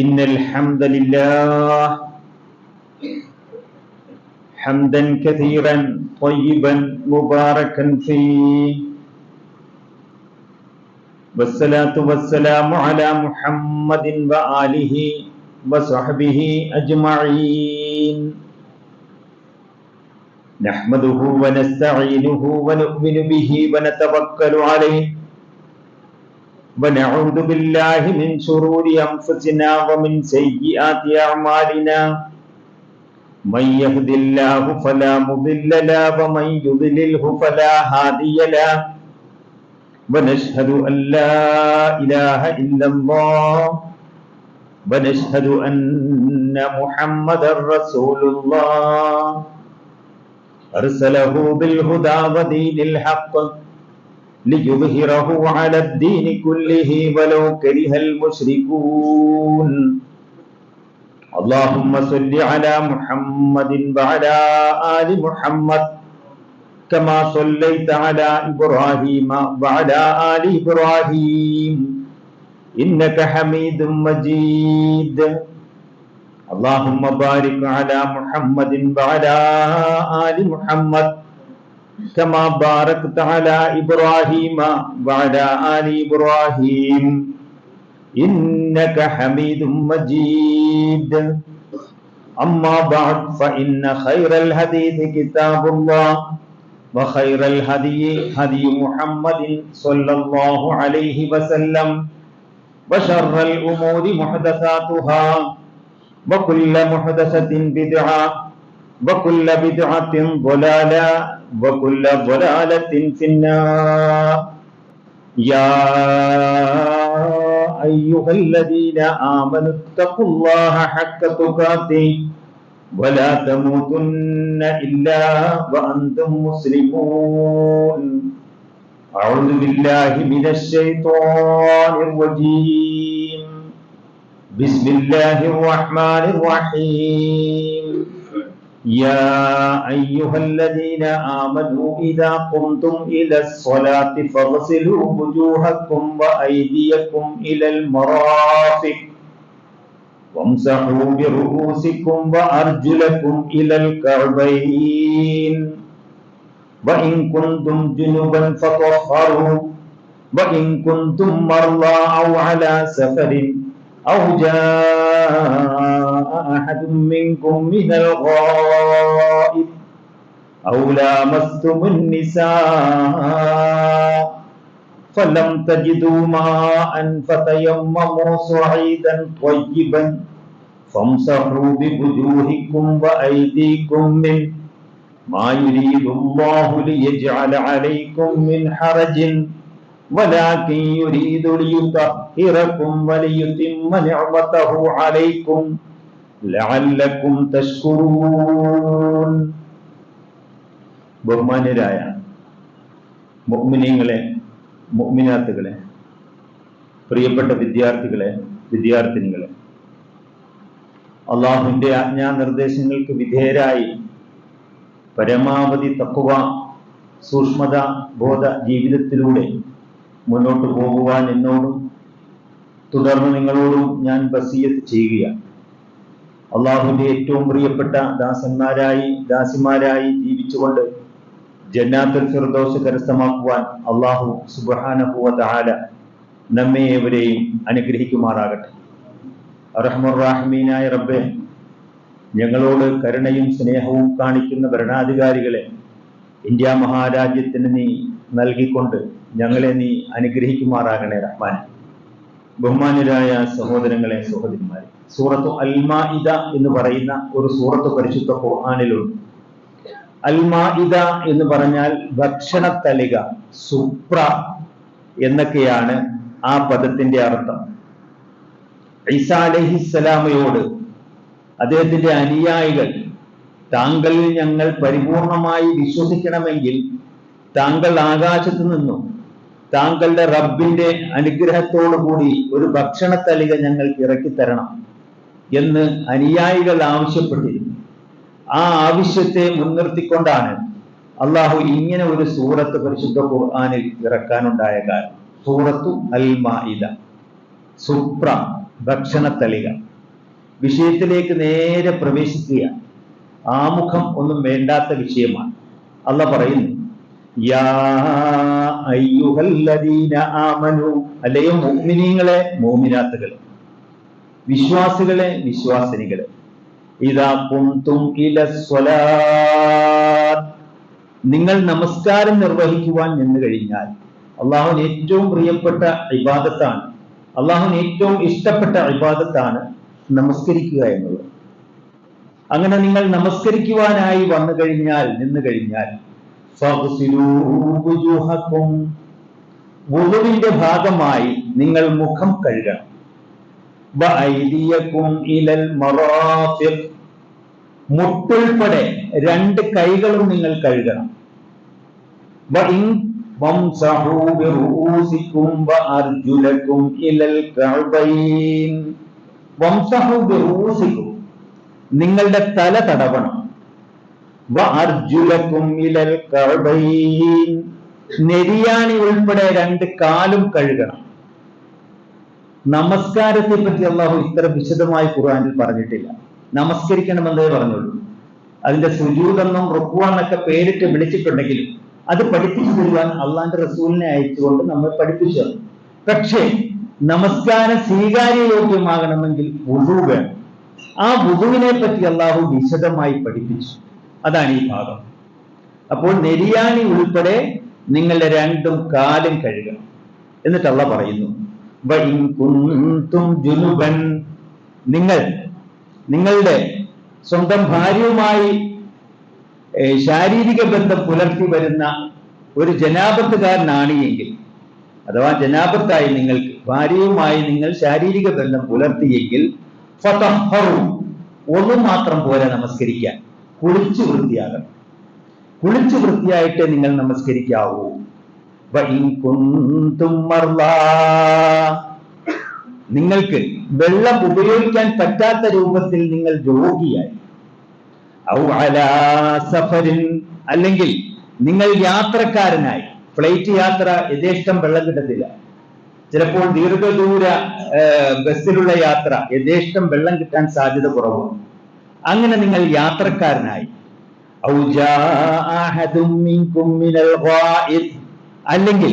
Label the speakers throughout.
Speaker 1: إن الحمد لله حمدا كثيرا طيبا مباركا فيه، والصلاة والسلام على محمد وآله وصحبه أجمعين. نحمده ونستعينه ونؤمن به ونتوكل عليه، ونعوذ بالله من شرور أنفسنا ومن سيئات أعمالنا. من يهد الله فلا مضل له ومن يضلله فلا هادي له، ونشهد أن لا إله إلا الله، ونشهد أن محمدا رسول الله أرسله بالهدى ودين الحق ليظهره على الدين كله ولو كره المشركون. اللهم صل على محمد وعلى آل محمد كما صليت على إبراهيم وعلى آل إبراهيم إنك حميد مجيد. اللهم بارك على محمد وعلى آل محمد كما باركت على إبراهيم وعلى آل إبراهيم إنك حميد مجيد. أما بعد، فإن خير الحديث كتاب الله، وخير الهدي هدي محمد صلى الله عليه وسلم، وشر الأمور محدثاتها، وكل محدثة بدعة، وكل بدعة ضلالة، وكل ضلالة في النار. يا أيها الذين آمنوا اتقوا الله حق تقاته ولا تموتن إلا وأنتم مسلمون. أعوذ بالله من الشيطان الرجيم. بسم الله الرحمن الرحيم. يا أيها الذين آمنوا إذا قمتم إلى الصلاة فاغسلوا وجوهكم وأيديكم إلى المرافق وامسحوا برؤوسكم وأرجلكم إلى الكعبين، وإن كنتم جنبا فطهروا، وإن كنتم مرضى أو على سفر أو جاء أحد منكم من الغائط أو لامستم النساء فلم تجدوا ماء فتيمموا صعيدا طيبا فامسحوا بوجوهكم وأيديكم منه ما يريد الله ليجعل عليكم من حرج ولكن يريد ليطهركم وليتم نعمته عليكم لعلكم تشكرون. ബഹുമാന്യരായ മുഅ്മിനീങ്ങളെ, മുഅ്മിനാത്തുകളെ, പ്രിയപ്പെട്ട വിദ്യാർത്ഥികളെ, വിദ്യാർത്ഥിനികളെ, അള്ളാഹുവിന്റെ ആജ്ഞാനിർദ്ദേശങ്ങൾക്ക് വിധേയരായി പരമാവധി തഖ്വ, സൂക്ഷ്മത ബോധ ജീവിതത്തിലൂടെ മുന്നോട്ട് പോകുവാൻ എന്നോടും തുടർന്ന് നിങ്ങളോടും ഞാൻ വസിയത്ത് ചെയ്യുകയാണ്. അള്ളാഹുവിന്റെ ഏറ്റവും പ്രിയപ്പെട്ട ദാസിമാരായി ജീവിച്ചുകൊണ്ട് ജന്നാത്തുൽ ഫിർദൗസ് കരസ്ഥമാക്കുവാൻ അള്ളാഹു സുബ്ഹാനഹു വ തആല നമ്മെ ഏവരെയും അനുഗ്രഹിക്കുമാറാകട്ടെ. അർഹമർ റഹീമീനായ റബ്ബേ, ഞങ്ങളോട് കരുണയും സ്നേഹവും കാണിക്കുന്ന ഭരണാധികാരികളെ ഇന്ത്യ മഹാരാജ്യത്തിന് നീ നൽകിക്കൊണ്ട് ഞങ്ങളെ നീ അനുഗ്രഹിക്കുമാറാകണേ റഹ്മാൻ. ബഹുമാന്യരായ സഹോദരങ്ങളെ, സഹോദരിമാരെ, സൂറത്തു അൽ മാഇദ എന്ന് പറയുന്ന ഒരു സൂറത്ത് പരിശുദ്ധ ഖുർആനിലുണ്ട്. അൽ മാഇദ എന്ന് പറഞ്ഞാൽ ഭക്ഷണത്തളിക, സുപ്ര എന്നൊക്കെയാണ് ആ പദത്തിന്റെ അർത്ഥം. ഈസാ അലൈഹിസ്സലാമയോട് അദ്ദേഹത്തിന്റെ അനുയായികൾ, താങ്കളിൽ ഞങ്ങൾ പരിപൂർണമായി വിശ്വസിക്കണമെങ്കിൽ താങ്കൾ ആകാശത്തു നിന്നും താങ്കളുടെ റബ്ബിന്റെ അനുഗ്രഹത്തോടു കൂടി ഒരു ഭക്ഷണത്തളിക ഞങ്ങൾക്ക് ഇറക്കിത്തരണം എന്ന് അനുയായികൾ ആവശ്യപ്പെട്ടിരുന്നു. ആ ആവശ്യത്തെ മുൻനിർത്തിക്കൊണ്ടാണ് അള്ളാഹു ഇങ്ങനെ ഒരു സൂറത്ത് പരിശുദ്ധ ഖുർആനിൽ ഇറക്കാനുണ്ടായ കാരണം. സൂറത്തു അൽ മാഇദ, സുപ്ര, ഭക്ഷണത്തളിക. വിഷയത്തിലേക്ക് നേരെ പ്രവേശിക്കുക. ആമുഖം ഒന്നും വേണ്ടാത്ത വിഷയമാണ്. അള്ളാഹ് പറയുന്നു, യാ അയ്യുഹല്ലദീന ആമനു, അല്ലയോ മുഅ്മിനീങ്ങളെ, മുഅ്മിനാത്തുകളെ, വിശ്വാസികളെ, വിശ്വാസിനികളെ, ഇദാ കുന്തും ഇലസ്സലാത്ത്, നിങ്ങൾ നമസ്കാരം നിർവഹിക്കുവാൻ നിന്ന് കഴിഞ്ഞാൽ, അള്ളാഹുവിന് ഏറ്റവും പ്രിയപ്പെട്ട ഇബാദത്താണ്, അള്ളാഹുവിന് ഏറ്റവും ഇഷ്ടപ്പെട്ട ഇബാദത്താണ് നമസ്കരിക്കുക എന്നുള്ളത്. അങ്ങനെ നിങ്ങൾ നമസ്കരിക്കുവാനായി വന്നു കഴിഞ്ഞാൽ, നിന്ന് കഴിഞ്ഞാൽ, വുളുവിന്റെ ഭാഗമായി നിങ്ങൾ മുഖം കഴുകണം. മുട്ടുൾപ്പെടെ 2 കൈകളും നിങ്ങൾ കഴുകണം. നിങ്ങളുടെ തല തടവണം. നെരിയാണി ഉൾപ്പെടെ 2 കാലും കഴുകണം. നമസ്കാരത്തെ പറ്റി അള്ളാഹു ഇത്ര വിശദമായി ഖുർആനിൽ പറഞ്ഞിട്ടില്ല. നമസ്കരിക്കണമെന്നേ പറഞ്ഞുള്ളൂ. അതിന്റെ സുജൂദെന്നും റുക്വെന്നൊക്കെ പേരിട്ട് വിളിച്ചിട്ടുണ്ടെങ്കിലും അത് പഠിപ്പിച്ചു തരുവാൻ അള്ളാന്റെ റസൂലിനെ അയച്ചുകൊണ്ട് നമ്മൾ പഠിപ്പിച്ചു. പക്ഷേ നമസ്കാരം സ്വീകാര്യയോഗ്യമാകണമെങ്കിൽ വുദു വേണം. ആ വുദുവിനെ പറ്റി അള്ളാഹു വിശദമായി പഠിപ്പിച്ചു. അതാണ് ഈ ഭാഗം. അപ്പോൾ നെരിയാണി ഉൾപ്പെടെ നിങ്ങളുടെ 2 കാലും കഴുകണം. എന്നിട്ട് അള്ളാഹ് പറയുന്നു, നിങ്ങൾ നിങ്ങളുടെ സ്വന്തം ഭാര്യയുമായി ശാരീരിക ബന്ധം പുലർത്തി വരുന്ന ഒരു ജനാപത്തുകാരനാണ് എങ്കിൽ, അഥവാ ജനാപത്തായി നിങ്ങൾക്ക് ഭാര്യയുമായി നിങ്ങൾ ശാരീരിക ബന്ധം പുലർത്തിയെങ്കിൽ, ഒന്നു മാത്രം പോലെ നമസ്കരിക്കാൻ, കുളിച്ചു വൃത്തിയാകണം. കുളിച്ചു വൃത്തിയായിട്ട് നിങ്ങൾ നമസ്കരിക്കാവൂ. നിങ്ങൾക്ക് വെള്ളം ഉപയോഗിക്കാൻ പറ്റാത്ത രൂപത്തിൽ നിങ്ങൾ രോഗിയായി, അല്ലെങ്കിൽ നിങ്ങൾ യാത്രക്കാരനായി, ഫ്ലൈറ്റ് യാത്ര യഥേഷ്ടം വെള്ളം കിട്ടത്തില്ല. ചിലപ്പോൾ ദീർഘദൂര ബസ്സിലുള്ള യാത്ര യഥേഷ്ടം വെള്ളം കിട്ടാൻ സാധ്യത കുറവാണ്. അങ്ങനെ നിങ്ങൾ യാത്രക്കാരനായി, അല്ലെങ്കിൽ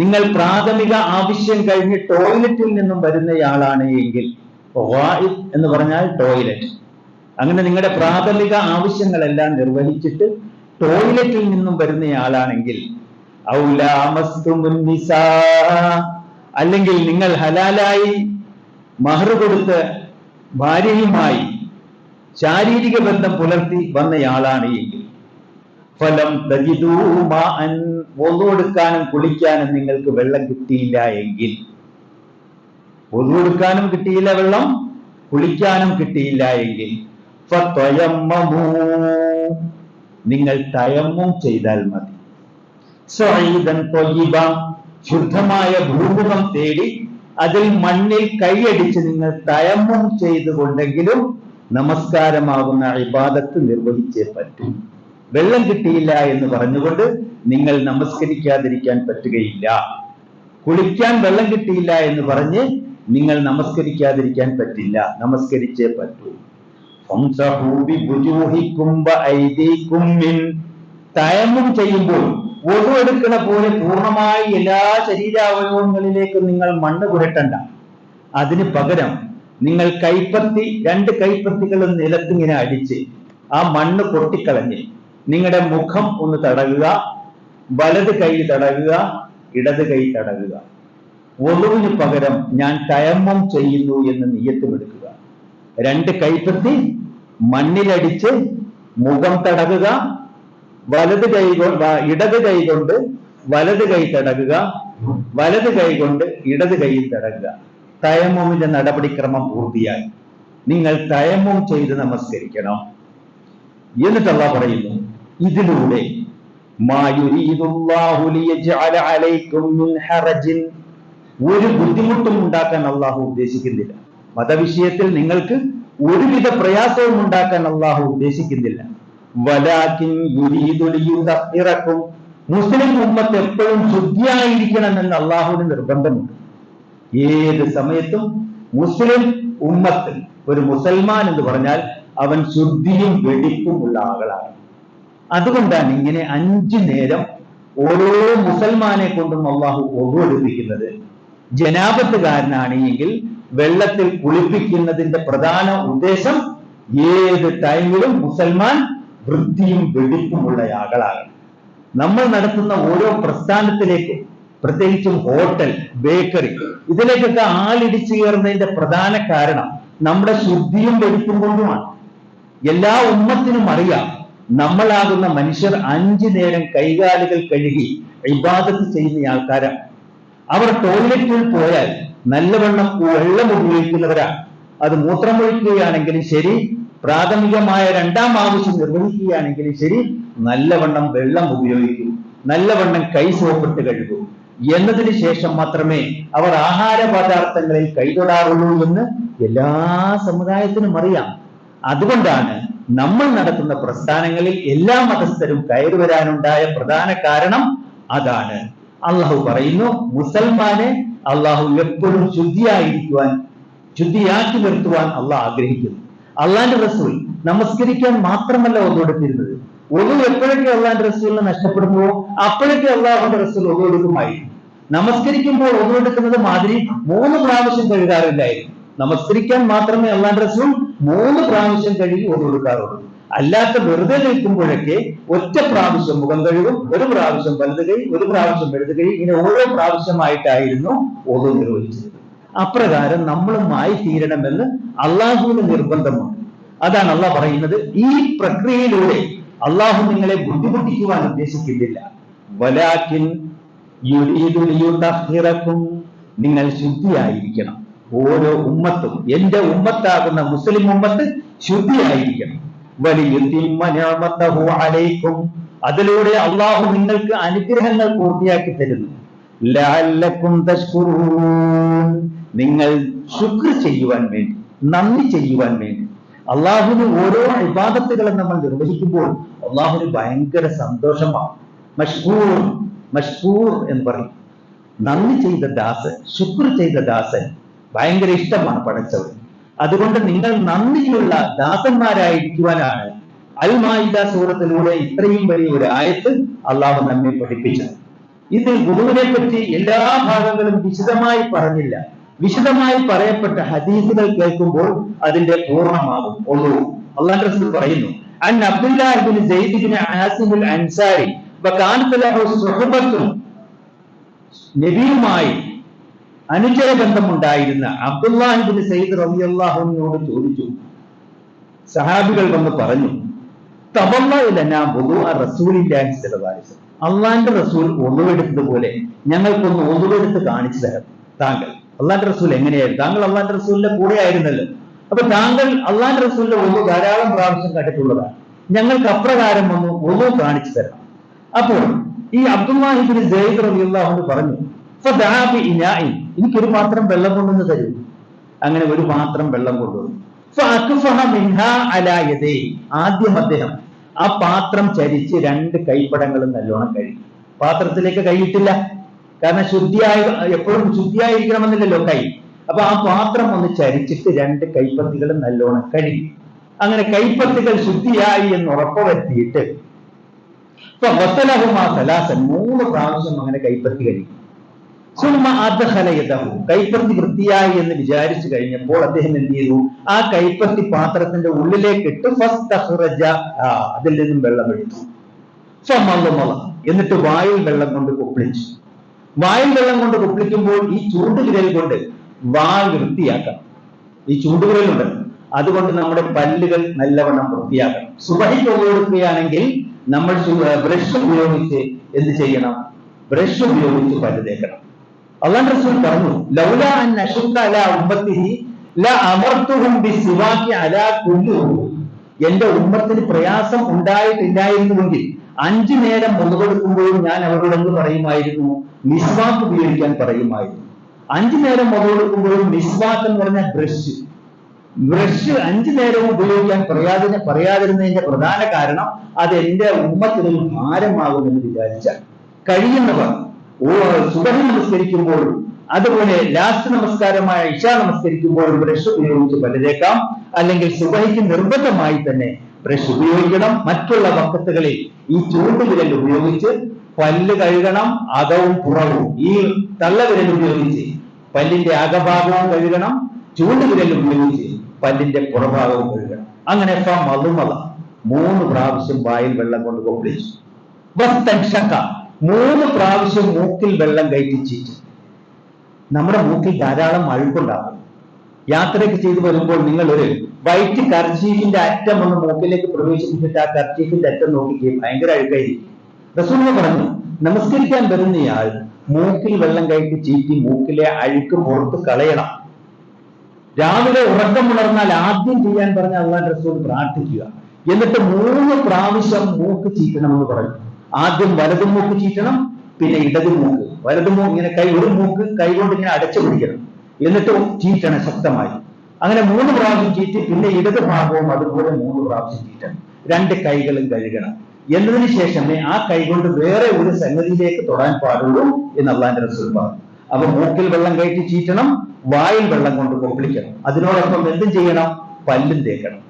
Speaker 1: നിങ്ങൾ പ്രാഥമിക ആവശ്യം കഴിഞ്ഞ് ടോയ്ലറ്റിൽ നിന്നും വരുന്നയാളാണ് എങ്കിൽ, എന്ന് പറഞ്ഞാൽ ടോയ്ലറ്റ്, അങ്ങനെ നിങ്ങളുടെ പ്രാഥമിക ആവശ്യങ്ങളെല്ലാം നിർവഹിച്ചിട്ട് ടോയ്ലറ്റിൽ നിന്നും വരുന്നയാളാണെങ്കിൽ, അല്ലെങ്കിൽ നിങ്ങൾ ഹലാലായി മഹർ കൊടുത്ത് ഭാര്യയുമായി ശാരീരിക ബന്ധം പുലർത്തി വന്നയാളാണ് എങ്കിൽ, ഫലം ഒന്നുകൊടുക്കാനും കുളിക്കാനും നിങ്ങൾക്ക് വെള്ളം കിട്ടിയില്ല എങ്കിൽ, ഒന്നുകൊടുക്കാനും കിട്ടിയില്ല വെള്ളം, കുളിക്കാനും കിട്ടിയില്ല എങ്കിൽ, നിങ്ങൾ തയമ്മും ചെയ്താൽ മതി. ശുദ്ധമായ ഭൂമുഖം തേടി അതിൽ മണ്ണിൽ കൈയടിച്ച് നിങ്ങൾ തയമ്മും ചെയ്തുകൊണ്ടെങ്കിലും നമസ്കാരമാകുന്ന ഇബാദത്ത് നിർവഹിച്ചേ പറ്റൂ. വെള്ളം കിട്ടിയില്ല എന്ന് പറഞ്ഞുകൊണ്ട് നിങ്ങൾ നമസ്കരിക്കാതിരിക്കാൻ പറ്റുകയില്ല. കുളിക്കാൻ വെള്ളം കിട്ടിയില്ല എന്ന് പറഞ്ഞ് നിങ്ങൾ നമസ്കരിക്കാതിരിക്കാൻ പറ്റില്ല, നമസ്കരിച്ചേ പറ്റൂ. തയമ്മും ചെയ്യുമ്പോൾ ഒതു എടുക്കണ പോലെ പൂർണ്ണമായി എല്ലാ ശരീരാവയവങ്ങളിലേക്കും നിങ്ങൾ മണ്ണ് പുരട്ടണ്ട. അതിന് പകരം നിങ്ങൾ കൈപ്പത്തി, 2 കൈപ്പത്തികളും നിലത്തിങ്ങനെ അടിച്ച് ആ മണ്ണ് പൊട്ടിക്കളഞ്ഞ് നിങ്ങളുടെ മുഖം ഒന്ന് തടകുക, വലത് കൈ തടകുക, ഇടത് കൈ തടകുക. ഒളുവിന് പകരം ഞാൻ തയമ്മം ചെയ്യുന്നു എന്ന് നിയ്യത്തുമെടുക്കുക. 2 കൈപ്പത്തി മണ്ണിലടിച്ച് മുഖം തടകുക, ഇടത് കൈ കൊണ്ട് വലത് കൈ തടകുക, വലത് കൈ കൊണ്ട് ഇടത് കൈയിൽ തടകുക. തയമ്മുമിന്റെ നടപടിക്രമം പൂർത്തിയായി. നിങ്ങൾ തയമ്മും ചെയ്ത് നമസ്കരിക്കണം. എന്നിട്ട് അല്ലാഹു പറയുന്നു, ഇതിലൂടെ ഒരു ബുദ്ധിമുട്ടും ഉണ്ടാക്കാൻ അള്ളാഹു ഉദ്ദേശിക്കുന്നില്ല. മതവിഷയത്തിൽ നിങ്ങൾക്ക് ഒരുവിധ പ്രയാസവും ഉണ്ടാക്കാൻ അള്ളാഹു ഉദ്ദേശിക്കുന്നില്ല. വലാകിൻ യുരീദു ലിയുതഹിറക്കും, മുസ്ലിം ഉമ്മത്ത് എപ്പോഴും ശുദ്ധിയായിരിക്കണമെന്ന് അള്ളാഹുവിന് നിർബന്ധമുണ്ട്. ഏത് സമയത്തും മുസ്ലിം ഉമ്മത്ത്, ഒരു മുസൽമാൻ എന്ന് പറഞ്ഞാൽ അവൻ ശുദ്ധിയും വെടിപ്പുമുള്ള ആളാണ്. അതുകൊണ്ടാണ് ഇങ്ങനെ 5 നേരം ഓരോ മുസൽമാനെ കൊണ്ടും അള്ളാഹു ഒഴുവെടുപ്പിക്കുന്നത്. ജനാപത്തുകാരനാണെങ്കിൽ വെള്ളത്തിൽ കുളിപ്പിക്കുന്നതിന്റെ പ്രധാന ഉദ്ദേശം ഏത് ടൈമിലും മുസൽമാൻ വൃത്തിയും വെടിപ്പുമുള്ള ആളാണ്. നമ്മൾ നടത്തുന്ന ഓരോ പ്രസ്ഥാനത്തിലേക്കും, പ്രത്യേകിച്ചും ഹോട്ടൽ, ബേക്കറി, ഇതിലേക്കൊക്കെ ആളിടിച്ചു കയറുന്നതിന്റെ പ്രധാന കാരണം നമ്മുടെ ശുദ്ധിയും വെടിപ്പും കൊണ്ടുമാണ്. എല്ലാ ഉമ്മത്തിനും അറിയാം, നമ്മളാകുന്ന മനുഷ്യർ 5 നേരം കൈകാലുകൾ കഴുകി ഇബാദത്ത് ചെയ്യുന്ന ആൾക്കാരാണ്. അവർ ടോയ്ലറ്റിൽ പോയാൽ നല്ലവണ്ണം വെള്ളം ഉപയോഗിക്കുന്നവരാണ്. അത് മൂത്രമൊഴിക്കുകയാണെങ്കിലും ശരി, പ്രാഥമികമായ 2ാം ആവശ്യം നിർവഹിക്കുകയാണെങ്കിലും ശരി, നല്ലവണ്ണം വെള്ളം ഉപയോഗിക്കും, നല്ലവണ്ണം കൈ സോപ്പിട്ട് കഴുകും. എന്നതിന് ശേഷം മാത്രമേ അവർ ആഹാര പദാർത്ഥങ്ങളിൽ കൈതൊടാറുള്ളൂ എന്ന് എല്ലാ സമുദായത്തിനും അറിയാം. അതുകൊണ്ടാണ് നമ്മൾ നടത്തുന്ന പ്രസ്ഥാനങ്ങളിൽ എല്ലാ മതസ്ഥരും കയറി വരാനുണ്ടായ പ്രധാന കാരണം അതാണ്. അള്ളാഹു പറയുന്നു, മുസൽമാനെ അള്ളാഹു എപ്പോഴും ശുദ്ധിയാക്കി നിർത്തുവാൻ അള്ളാഹ് ആഗ്രഹിക്കുന്നു. അള്ളാന്റെ റസൂൽ നമസ്കരിക്കാൻ മാത്രമല്ല ഒന്നുകൊടുത്തിരുന്നത്. ഒന്നു എപ്പോഴൊക്കെ അള്ളാന്റെ റസൂലിനെ നഷ്ടപ്പെടുന്നുവോ അപ്പോഴൊക്കെ അള്ളാഹുന്റെ റസൂൽ ഒന്നുകൊടുക്കുമായിരുന്നു. നമസ്കരിക്കുമ്പോൾ ഒന്നുകൊടുക്കുന്നത് മാതിരി 3 പ്രാവശ്യം കഴുകാറില്ലായിരുന്നു. നമസ്കരിക്കാൻ മാത്രമേ അള്ളാന്റെ റസൂൽ 3 പ്രാവശ്യം കഴുകി ഒന്നുകൊടുക്കാറുള്ളൂ. അല്ലാത്ത വെറുതെ നിൽക്കുമ്പോഴൊക്കെ ഒറ്റ പ്രാവശ്യം മുഖം കഴുകും, 1 പ്രാവശ്യം വലത് കൈ, 1 പ്രാവശ്യം ഇടത് കൈ, ഇങ്ങനെ ഓരോ പ്രാവശ്യമായിട്ടായിരുന്നു ഒന്നു നിർവഹിച്ചത്. അപ്രകാരം നമ്മളുമായി തീരണമെന്ന് അള്ളാഹുവിന് നിർബന്ധമാണ്. അതാണ് അള്ളാഹ് പറയുന്നത്, ഈ പ്രക്രിയയിലൂടെ അള്ളാഹു നിങ്ങളെ ബുദ്ധിമുട്ടിക്കുവാൻ ഉദ്ദേശിക്കുന്നില്ല. വലാകിൻ യുരീദു ലിയുതഹിറക്കും, നിങ്ങൾ ശുദ്ധിയായിരിക്കണം. ഓരോ ഉമ്മത്തും, എന്റെ ഉമ്മത്താകുന്ന മുസ്ലിം ഉമ്മത്ത് ശുദ്ധിയായിരിക്കണം. വലിയുത്തിമ്മ നിഅമതഹു അലൈക്കും, അതിലൂടെ അള്ളാഹു നിങ്ങൾക്ക് അനുഗ്രഹങ്ങൾ പൂർത്തിയാക്കി തരുന്നു. ലഅല്ലക്കും തശ്കുറൂൻ, നിങ്ങൾ ശുക്ർ ചെയ്യുവാൻ വേണ്ടി, നന്ദി ചെയ്യുവാൻ വേണ്ടി. അള്ളാഹുവിന് ഓരോ ഇബാദത്തുകളും നമ്മൾ നിർവഹിക്കുമ്പോൾ അള്ളാഹുവിന് ഭയങ്കര സന്തോഷമാണ്. മഷ്കൂർ എന്ന് പറയും. നന്ദി ചെയ്ത ദാസൻ, ശുക്ർ ചെയ്ത ദാസൻ ഭയങ്കര ഇഷ്ടമാണ് പടച്ചവൻ. അതുകൊണ്ട് നിങ്ങൾ നന്ദിയുള്ള ദാസന്മാരായിരിക്കുവാനാണ് അൽ മാഇദ സൂറത്തിലൂടെ ഇത്രയും വലിയ ഒരു ആയത്ത് അള്ളാഹു നമ്മെ പഠിപ്പിച്ചത്. ഇതിൽ ഗുരുവിനെ പറ്റി എല്ലാ ഭാഗങ്ങളും വിശദമായി പറഞ്ഞില്ല. വിശദമായി പറയപ്പെട്ട ഹദീസുകൾ കേൾക്കുമ്പോൾ അതിന്റെ പൂർണ്ണമാകും. അള്ളാഹു റസൂൽ പറയുന്നു, അൻ അബ്ദുല്ലാഹ് ഇബ്നു സയ്യിദ് ഇബ്നു ആസിം അൽ അൻസാരി വകാനത ലഹു സുഹബത്തുൻ, നബിയുമായി അനുചര ബന്ധമുണ്ടായിരുന്ന അബ്ദുല്ലാഹ് ഇബ്നു സയ്യിദ് റളിയല്ലാഹു അൻഹുവോട് ചോദിച്ചു. സഹാബികൾ വന്ന് പറഞ്ഞു, തവല്ലഅ ലനാ വുദൂഅ റസൂലില്ലാഹി സ്വല്ലല്ലാഹു അലൈഹി വസല്ലം, അള്ളാന്റെ റസൂൽ ഒന്നുവെടുത്തതുപോലെ ഞങ്ങൾക്കൊന്ന് ഒന്നുവെടുത്ത് കാണിച്ചു തരാം താങ്കൾ. അള്ളാന്റെ റസൂൽ എങ്ങനെയായിരുന്നു? താങ്കൾ അള്ളാന്റെ റസൂലിന്റെ കൂടെ ആയിരുന്നല്ലോ. അപ്പൊ താങ്കൾ അള്ളാന്റെ റസൂലിന്റെ ഒന്നു ധാരാളം പ്രാവശ്യം കണ്ടിട്ടുള്ളതാണ്. ഞങ്ങൾക്ക് അപ്രകാരം ഒന്ന് കാണിച്ചു തരണം. അപ്പോൾ ഈ അബ്ദുല്ലാഹി ഇബ്നു സയ്യിദ് റളിയല്ലാഹു അൻഹു പറഞ്ഞു, ഫദഅ ബി ഇനാഇൻ, എനിക്കൊരു പാത്രം വെള്ളം കൊണ്ടുവന്ന് തരൂ. അങ്ങനെ ഒരു പാത്രം വെള്ളം കൊണ്ടുവന്നു. ഫഅക്ഫഹ മിൻഹാ അലാ യദൈഹി, ആദ്യം അദ്ദേഹം ആ പാത്രം ചരിച്ച് 2 കൈപ്പടങ്ങളും നല്ലോണം കഴുകി. പാത്രത്തിലേക്ക് കൈയിട്ടില്ല, കാരണം എപ്പോഴും ശുദ്ധിയായിരിക്കണമെന്നില്ലല്ലോ കൈ. അപ്പൊ ആ പാത്രം ഒന്ന് ചരിച്ചിട്ട് 2 കൈപ്പത്തികളും നല്ലോണം കഴുകി. അങ്ങനെ കൈപ്പത്തികൾ ശുദ്ധിയായി എന്ന് ഉറപ്പുവരുത്തിയിട്ട് 3 പ്രാവശ്യം അങ്ങനെ കൈപ്പത്തി കഴുകി. കൈപ്പത്തി വൃത്തിയായി എന്ന് വിചാരിച്ചു കഴിഞ്ഞപ്പോൾ അദ്ദേഹം എന്ത് ചെയ്തു? ആ കൈപ്പത്തി പാത്രത്തിന്റെ ഉള്ളിലേക്ക് ഇട്ട് അതിൽ നിന്നും വെള്ളം എടുത്തു. എന്നിട്ട് വായിൽ വെള്ളം കൊണ്ട് കുപ്പിളിച്ചു. വായിൽ വെള്ളം കൊണ്ട് കുപ്പിളിക്കുമ്പോൾ ഈ ചൂണ്ടുവിരൽ കൊണ്ട് വാൽ വൃത്തിയാക്കണം. ഈ ചൂണ്ടുവിരലുണ്ട്, അതുകൊണ്ട് നമ്മുടെ പല്ലുകൾ നല്ലവണ്ണം വൃത്തിയാക്കണം. സുബഹിക്ക് കൊടുക്കുകയാണെങ്കിൽ നമ്മൾ ബ്രഷ് ഉപയോഗിച്ച് എന്ത് ചെയ്യണം? ബ്രഷ് ഉപയോഗിച്ച് പല്ല് തേക്കണം. അല്ലാഹു റസൂൽ പറഞ്ഞു, ലൗലാ അൻ അശുക്ക അലാ ഉമ്മത്തിഹി ലഅമർതുഹും ബിസിവാകി അലാ കുല്ലി, എന്റെ ഉമ്മത്തിന് പ്രയാസം ഉണ്ടായിട്ടില്ലായിരുന്നുവെങ്കിൽ 5 നേരം മുതലെടുക്കുമ്പോഴും ഞാൻ അവരോട് എന്ത് പറയുമായിരുന്നു? മിസ്വാക്ക് ഉപയോഗിക്കാൻ പറയുമായിരുന്നു. 5 നേരം മുതലെടുക്കുമ്പോഴും മിസ്വാക്ക് എന്ന് പറഞ്ഞാൽ ബ്രഷ് 5 നേരവും ഉപയോഗിക്കാൻ പറയാതിരുന്നതിന്റെ പ്രധാന കാരണം അത് എന്റെ ഉമ്മത്തിന് ഭാരമാകുമെന്ന് വിചാരിച്ചാൽ. കഴിയുന്നവർ സുബഹി നമസ്കരിക്കുമ്പോൾ അതുപോലെ ലാസ്റ്റ് നമസ്കാരമായ ഇശാ നമസ്കരിക്കുമ്പോൾ ബ്രഷ് ഉപയോഗിച്ച് പല്ല് തേക്കാം, അല്ലെങ്കിൽ സുബഹിക്ക് നിർബന്ധമായി തന്നെ ബ്രഷ് ഉപയോഗിക്കണം. മറ്റുള്ള വക്കത്തുകളിൽ ഈ ചൂണ്ടുവിരൽ ഉപയോഗിച്ച് പല്ല് കഴുകണം, അകവും പുറവും. ഈ തള്ളവിരൽ ഉപയോഗിച്ച് പല്ലിന്റെ അകഭാഗവും കഴുകണം, ചൂണ്ടുവിരൽ ഉപയോഗിച്ച് പല്ലിന്റെ പുറഭാഗവും കഴുകണം. അങ്ങനെ മധുമത 3 പ്രാവശ്യം വായിൽ വെള്ളം കൊണ്ട് കൊപ്പിളിച്ചു. 3 പ്രാവശ്യം മൂക്കിൽ വെള്ളം കയറ്റി ചീറ്റി. നമ്മുടെ മൂക്കിൽ ധാരാളം അഴുക്കുണ്ടാകും. യാത്രയൊക്കെ ചെയ്തു വരുമ്പോൾ നിങ്ങൾ ഒരു വൈറ്റ് കർച്ചീഫിന്റെ അറ്റം ഒന്ന് മൂക്കിലേക്ക് പ്രവേശിപ്പിച്ചിട്ട് ആ കർച്ചീഫിന്റെ അറ്റം നോക്കിക്കുകയും ഭയങ്കര അഴുക്കായിരിക്കും. റസൂൽ പറഞ്ഞു, നമസ്കരിക്കാൻ വരുന്നയാൾ മൂക്കിൽ വെള്ളം കയറ്റി ചീറ്റി മൂക്കിലെ അഴുക്ക് പുറത്ത് കളയണം. രാവിലെ ഉറക്കമുണർന്നാൽ ആദ്യം ചെയ്യാൻ പറഞ്ഞ അല്ലാഹുവിന്റെ റസൂൽ പ്രാർത്ഥിക്കുക. എന്നിട്ട് 3 പ്രാവശ്യം മൂക്ക് ചീറ്റണമെന്ന് പറഞ്ഞു. ആദ്യം വലതു മൂക്ക് ചീറ്റണം, പിന്നെ ഇടതു മൂക്ക്. വലതു മൂക്ക് ഇങ്ങനെ ഒരു മൂക്ക് കൈകൊണ്ട് ഇങ്ങനെ അടച്ചു പിടിക്കണം, എന്നിട്ട് ചീറ്റണം ശക്തമായി. അങ്ങനെ 3 പ്രാവശ്യം ചീറ്റി, പിന്നെ ഇടത് ഭാഗവും അതുപോലെ 3 പ്രാവശ്യം ചീറ്റണം. 2 കൈകളും കഴുകണം. എന്നതിന് ശേഷമേ ആ കൈ കൊണ്ട് വേറെ ഒരു സംഗതിയിലേക്ക് തൊടാൻ പാടുള്ളൂ എന്ന് അല്ലാഹുവിന്റെ റസൂൽ പറഞ്ഞു. അപ്പൊ മൂക്കിൽ വെള്ളം കയറ്റി ചീറ്റണം, വായിൽ വെള്ളം കൊണ്ട് കൊപ്പിളിക്കണം. അതിനോടൊപ്പം എന്തും ചെയ്യണം? പല്ലും തേക്കണം.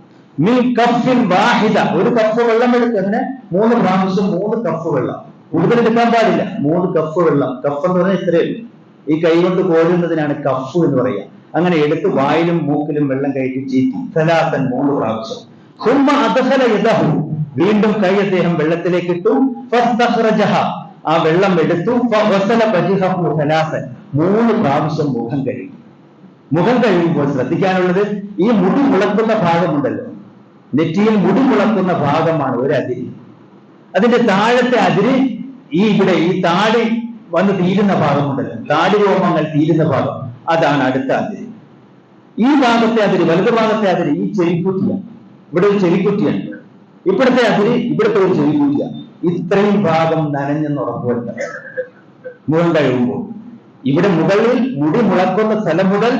Speaker 1: ഒരു കപ്പ് വെള്ളം എടുക്കുന്നതിന് 3 പ്രാവശ്യം 3 കപ്പ് വെള്ളം, കൂടുതൽ എടുക്കാൻ പാടില്ല. 3 കപ്പ് വെള്ളം. കഫ് എന്ന് പറഞ്ഞാൽ ഇത്രയും, ഈ കൈ കൊണ്ട് കോരുന്നതിനാണ് കഫ് എന്ന് പറയുക. അങ്ങനെ എടുത്ത് വായിലും മൂക്കിലും വെള്ളം കയറ്റി ചീറ്റി 3 പ്രാവശ്യം. വീണ്ടും കൈ അദ്ദേഹം വെള്ളത്തിലേക്ക് ഇട്ടു. ആ വെള്ളം എടുത്തു. 3 പ്രാവശ്യം മുഖം കഴുകി. മുഖം കഴിയുമ്പോൾ ശ്രദ്ധിക്കാനുള്ളത്, ഈ മുടി മുളക്കുന്ന ഭാഗമുണ്ടല്ലോ, നെറ്റിയിൽ മുടി മുളക്കുന്ന ഭാഗമാണ് ഒരു അതിര്. അതിന്റെ താഴത്തെ അതിര് ഈ താടി വന്ന് തീരുന്ന ഭാഗമുണ്ടല്ലോ, താടി രോമങ്ങൾ തീരുന്ന ഭാഗം, അതാണ് അടുത്ത അതിര്. ഈ ഭാഗത്തെ അതിര്, വലതു ഭാഗത്തെ അതിര് ഈ ചെവിക്കുറ്റിയാണ്. ഇവിടെ ഒരു ചെവിക്കുറ്റിയാണ്. ഇവിടുത്തെ അതിര് ഇവിടുത്തെ ഒരു ചെവിക്കുറ്റിയാണ്. ഇത്രയും ഭാഗം നനഞ്ഞെന്ന് ഉറപ്പുവരുത്തണം മുഖം കഴിയുമ്പോൾ. ഇവിടെ മുകളിൽ മുടി മുളക്കുന്ന സ്ഥലം മുതൽ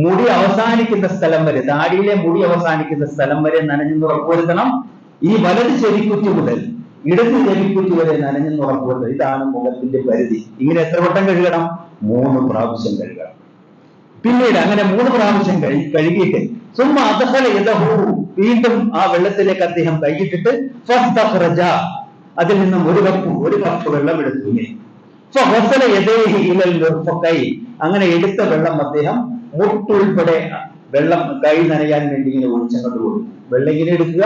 Speaker 1: മുടി അവസാനിക്കുന്ന സ്ഥലം വരെ, താടിയിലെ മുടി അവസാനിക്കുന്ന സ്ഥലം വരെ നനഞ്ഞെന്ന് ഉറപ്പുവരുത്തണം. ഈ വലത് ചെവിക്കുറ്റി മുതൽ ഇടത് ചെവിക്കുറ്റി വരെ നനഞ്ഞെന്ന് ഉറപ്പുവരുത്തണം. ഇതാണ് മുഖത്തിന്റെ പരിധി. ഇങ്ങനെ എത്ര വട്ടം കഴുകണം? 3 പ്രാവശ്യം കഴുകണം. പിന്നീട് അങ്ങനെ 3 പ്രാവശ്യം കഴുകിയിട്ട് വീണ്ടും ആ വെള്ളത്തിലേക്ക് അദ്ദേഹം കൈയിട്ടിട്ട് അതിൽ നിന്നും ഒരു കപ്പ് വെള്ളം എടുത്തു. അങ്ങനെ എടുത്ത വെള്ളം അദ്ദേഹം മുട്ടുൾപ്പെടെ വെള്ളം കൈ നനയാൻ വേണ്ടി ഇങ്ങനെ ഒഴിച്ചങ്ങോട്ട് കൊടുക്കും. വെള്ളം ഇങ്ങനെ എടുക്കുക,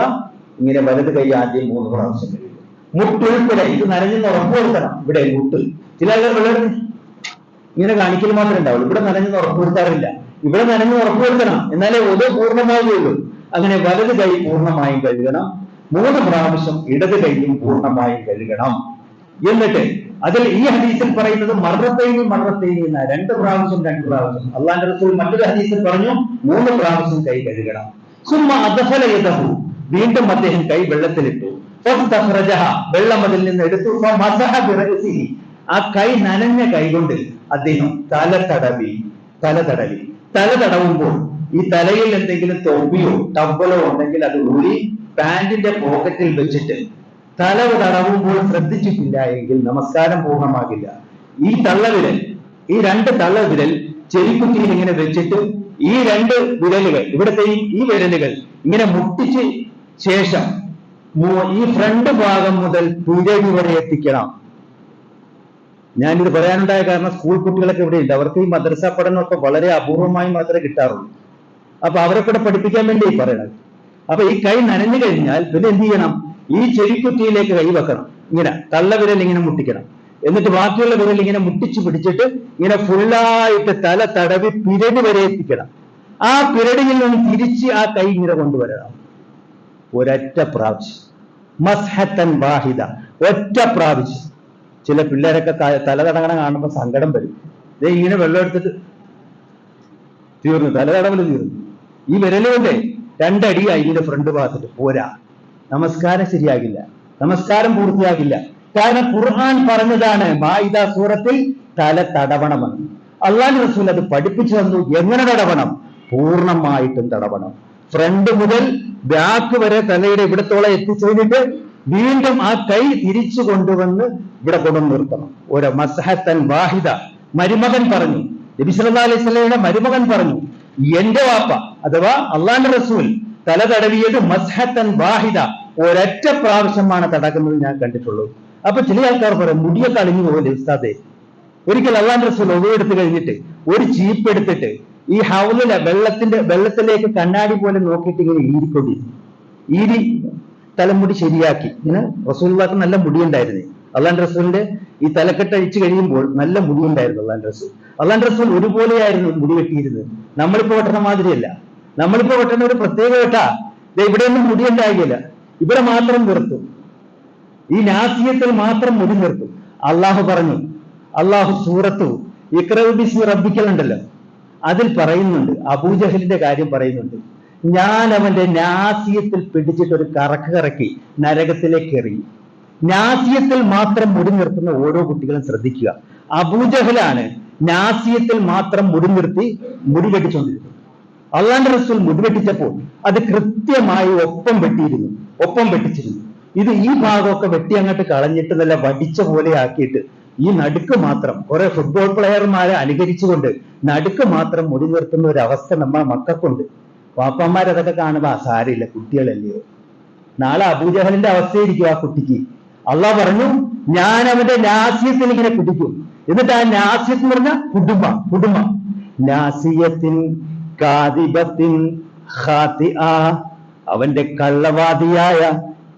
Speaker 1: ഇങ്ങനെ വലത് കൈ ആദ്യം 3 പ്രാവശ്യം കഴുകുക. മുട്ടുൾപ്പെടെ ഇത് നനഞ്ഞെന്ന് ഉറപ്പുവരുത്തണം. ഇവിടെ മുട്ട് ചില വെള്ളം ഇങ്ങനെ കാണിക്കൽ മാത്രമേ ഉണ്ടാവുള്ളൂ. ഇവിടെ നനഞ്ഞെന്ന് ഉറപ്പുവരുത്താറില്ല. ഇവിടെ നനഞ്ഞ് ഉറപ്പുവരുത്തണം, എന്നാലേ ഒതു പൂർണ്ണമാവുകയുള്ളൂ. അങ്ങനെ വലത് കൈ പൂർണ്ണമായും കഴുകണം. 3 പ്രാവശ്യം ഇടത് കൈയും പൂർണ്ണമായും കഴുകണം. എന്നിട്ട് അതിൽ ഈ ഹദീസിൽ പറയുന്നത് മർറത്തൈനി എന്ന 2 പ്രാവശ്യം 2 പ്രാവശ്യം. അല്ലാഹുവിന്റെ റസൂൽ മറ്റൊരു ഹദീസിൽ പറഞ്ഞു 3 പ്രാവശ്യം കൈ കഴുകണം. വീണ്ടും അദ്ദേഹം കൈ വെള്ളത്തിലിട്ടു. വെള്ളം അതിൽ നിന്ന് എടുത്തു. ആ കൈ നനഞ്ഞ കൈ കൊണ്ട് അദ്ദേഹം തല തടവുമ്പോൾ ഈ തലയിൽ എന്തെങ്കിലും തൊപ്പിയോ ടവലോ ഉണ്ടെങ്കിൽ അത് ഊരി പാന്റിന്റെ പോക്കറ്റിൽ വെച്ചിട്ട് തല തടവുമ്പോൾ ശ്രദ്ധിച്ചിട്ടില്ല എങ്കിൽ നമസ്കാരം പൂർണ്ണമാകില്ല. ഈ 2 തള്ളവിരൽ ചെവിക്കുറ്റിയിൽ ഇങ്ങനെ വെച്ചിട്ട് ഈ 2 വിരലുകൾ, ഇവിടുത്തെ ഈ വിരലുകൾ ഇങ്ങനെ മുട്ടിച്ച് ശേഷം ഈ ഫ്രണ്ട് ഭാഗം മുതൽ പിരടി വരെ എത്തിക്കണം. ഞാനിത് പറയാനുണ്ടായ കാരണം സ്കൂൾ കുട്ടികളൊക്കെ ഇവിടെ ഉണ്ട്. അവർക്ക് ഈ മദ്രസ പഠനമൊക്കെ വളരെ അപൂർവമായി മാത്രമേ കിട്ടാറുള്ളൂ. അപ്പൊ അവരെ കൂടെ പഠിപ്പിക്കാൻ വേണ്ടി പറയണത്. അപ്പൊ ഈ കൈ നനഞ്ഞു കഴിഞ്ഞാൽ പിന്നെ എന്ത് ചെയ്യണം? ഈ ചെവിക്കുറ്റിയിലേക്ക് കൈ വെക്കണം. ഇങ്ങനെ തള്ളവിരൽ ഇങ്ങനെ മുട്ടിക്കണം. എന്നിട്ട് ബാക്കിയുള്ള വിരൽ ഇങ്ങനെ മുട്ടിച്ചു പിടിച്ചിട്ട് ഇങ്ങനെ ഫുള്ളായിട്ട് തല തടവി പിരടി വരെ എത്തിക്കണം. ആ പിരടിയിൽ നിന്ന് തിരിച്ച് ആ കൈ ഇങ്ങനെ കൊണ്ടുവരണം. ഒരൊറ്റ പ്രാവശ്യം, മസ്ഹത്തൻ വാഹിദ, ഒറ്റ പ്രാവശ്യം. ചില പിള്ളേരൊക്കെ തല തടകണ കാണുമ്പോൾ സങ്കടം വരും. ഇങ്ങനെ വെള്ളം എടുത്തിട്ട് തീർന്നു, തല തടവല് തീർന്നു. ഈ വിരലുകൊണ്ട് 2 അടിയായി ഇതിന്റെ ഫ്രണ്ട് ഭാഗത്തിട്ട് പോരാ, നമസ്കാരം ശരിയാകില്ല, നമസ്കാരം പൂർത്തിയാകില്ല. കാരണം ഖുർആൻ പറഞ്ഞതാണ് മാഇദ സൂറത്തിൽ തല തടവണമെന്ന്. അല്ലാഹുവിന്റെ റസൂൽ അത് പഠിപ്പിച്ചു തന്നു. എങ്ങനെ തടവണം? പൂർണ്ണമായിട്ടും തടവണം. ഫ്രണ്ട് മുതൽ ബാക്ക് വരെ തലയുടെ ഇവിടത്തോളം എത്തിച്ചതിട്ട് വീണ്ടും ആ കൈ തിരിച്ചു കൊണ്ടുവന്ന് ഇവിടെ കൊണ്ടുവന്ന് നിർത്തണം. ഒരു മസ്ഹത്തൻ വാഹിദ. മരുമകൻ പറഞ്ഞു, നബി സല്ലല്ലാഹു അലൈഹി വസല്ലമയുടെ മരുമകൻ പറഞ്ഞു, എന്റെ വാപ്പ അഥവാ അള്ളാന്റെ റസൂൽ തല തടവിയത് മസ്ഹത്തൻ വാഹിദ, ഒരൊറ്റ പ്രാവശ്യമാണ് തടകുന്നത് ഞാൻ കണ്ടിട്ടുള്ളൂ. അപ്പൊ ചില ആൾക്കാർ പറയും, മുടിയൊക്കെ അളിഞ്ഞു പോകല്ലേ ഉസ്താദേ. ഒരിക്കൽ അള്ളാന്റെ റസൂൽ ഒതു എടുത്ത് കഴിഞ്ഞിട്ട് ഒരു ചീപ്പ് എടുത്തിട്ട് ഈ ഹൗലിലെ വെള്ളത്തിലേക്ക് കണ്ണാടി പോലെ നോക്കിയിട്ട് ഇങ്ങനെ ഈരിക്കൊണ്ടിരുന്നു. ഈരി തലമുടി ശരിയാക്കി. ഇങ്ങനെ റസൂലുള്ളാഹിക്ക് നല്ല മുടിയുണ്ടായിരുന്നു. അള്ളാന്റെ റസൂലിന്റെ ഈ തലക്കെട്ട് അഴിച്ചു കഴിയുമ്പോൾ നല്ല മുടിയുണ്ടായിരുന്നു അള്ളാന്റെ റസൂൽ. അള്ളാന്റെ റസൂൽ ഒരുപോലെയായിരുന്നു മുടി വെട്ടിയിരുന്നത്. നമ്മളിപ്പോ വെട്ടണ മാതിരിയല്ല. നമ്മളിപ്പോ വെട്ടണ ഒരു പ്രത്യേക വെട്ടാ. ഇവിടെയൊന്നും മുടി ഉണ്ടാകില്ല, ഇവിടെ മാത്രം നിർത്തും, ഈ നാസിയത്തിൽ മാത്രം മുടി നിർത്തും. അള്ളാഹു പറഞ്ഞു, അള്ളാഹു സൂറത്തു ഇഖ്റ ബിസ്മി റബ്ബിക്കൽ ഉണ്ടല്ലോ, അതിൽ പറയുന്നുണ്ട്, അബൂജഹലിന്റെ കാര്യം പറയുന്നുണ്ട്. ഞാൻ അവന്റെ നാസിയത്തിൽ പിടിച്ചിട്ട് ഒരു കറക്കി നരകത്തിലേക്ക് എറിയും. നാസിയത്തിൽ മാത്രം മുടി നിർത്തുന്ന ഓരോ കുട്ടികളും ശ്രദ്ധിക്കുക. അബൂജഹലാണ് നാസിയത്തിൽ മാത്രം മുടി നിർത്തി മുടി വെട്ടിച്ചോണ്ടിരുന്നത്. അള്ളാന്റെ റസൂൽ മുടി വെട്ടിച്ചപ്പോൾ അത് കൃത്യമായി ഒപ്പം വെട്ടിച്ചിരുന്നു. ഇത് ഈ ഭാഗമൊക്കെ വെട്ടി അങ്ങോട്ട് കളഞ്ഞിട്ട് നല്ല വടിച്ച പോലെ ആക്കിയിട്ട് ഈ നടുക്ക് മാത്രം കുറെ ഫുട്ബോൾ പ്ലെയർമാരെ അനുകരിച്ചുകൊണ്ട് നടുക്ക് മാത്രം മുടി നിർത്തുന്ന ഒരു അവസ്ഥ നമ്മളെ മക്കൾക്കുണ്ട്. വാപ്പന്മാരതൊക്കെ കാണുമ്പോ സാരില്ല, കുട്ടികളല്ലയോ. നാളെ അബൂജഹലിന്റെ അവസ്ഥയായിരിക്കും ആ കുട്ടിക്ക്. അള്ളാഹ് പറഞ്ഞു, ഞാൻ അവന്റെ നാസിയത്തിൽ ഇങ്ങനെ പിടിക്കും. എന്നിട്ട് ആ നാസിയത്ത് എന്ന് പറഞ്ഞ കുടുംബ നാസിയത്തിൻ കാദിബത്തിൻ ഖാതിഅ, അവന്റെ കള്ളവാദിയായ